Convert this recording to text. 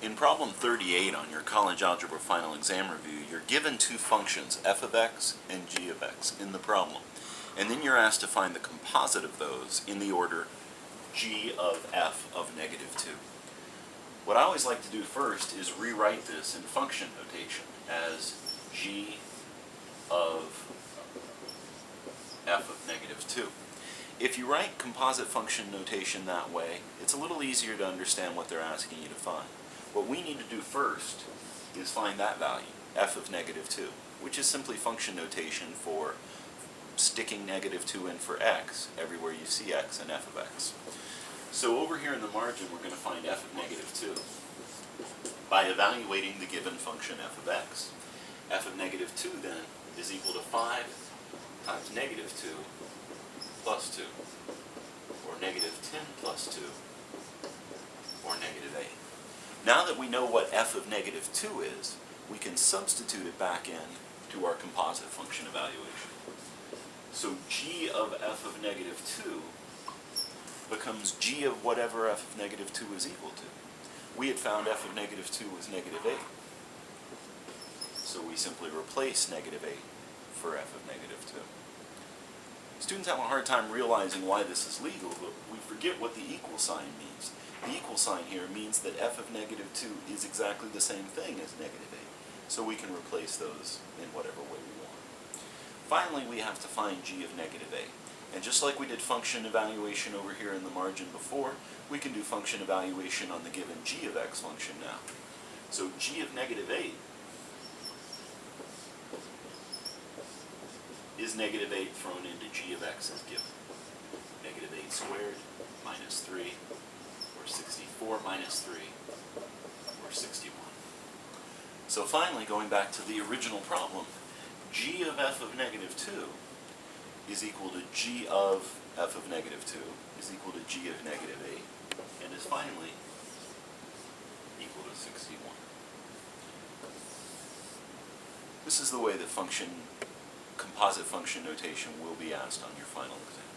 In problem 38 on your college algebra final exam review, you're given two functions, f of x and g of x, in the problem. And then you're asked to find the composite of those in the order g of f of negative 2. What I always like to do first is rewrite this in function notation as g of f of negative 2. If you write composite function notation that way, it's a little easier to understand what they're asking you to find. What we need to do first is find that value, f of negative 2, which is simply function notation for sticking negative 2 in for x everywhere you see x and f of x. So over here in the margin, we're going to find f of negative 2 by evaluating the given function f of x. F of negative 2 then is equal to 5 times negative 2 plus 2, or negative 10 plus 2, or negative 8. Now that we know what f of negative 2 is, we can substitute it back in to our composite function evaluation. So g of f of negative 2 becomes g of whatever f of negative 2 is equal to. We had found f of negative 2 was negative 8. So we simply replace negative 8 for f of negative 2. Students have a hard time realizing why this is legal, but we forget what the equal sign means. The equal sign here means that f of negative 2 is exactly the same thing as negative 8. So we can replace those in whatever way we want. Finally, we have to find g of negative 8. And just like we did function evaluation over here in the margin before, we can do function evaluation on the given g of x function now. So g of negative 8 is negative 8 thrown into g of x as given. Negative 8 squared minus 3, or 64 minus 3, or 61. So finally, going back to the original problem, g of f of negative 2 is equal to g of f of negative 2 is equal to g of negative 8, and is finally equal to 61. This is the way the composite function notation will be asked on your final exam.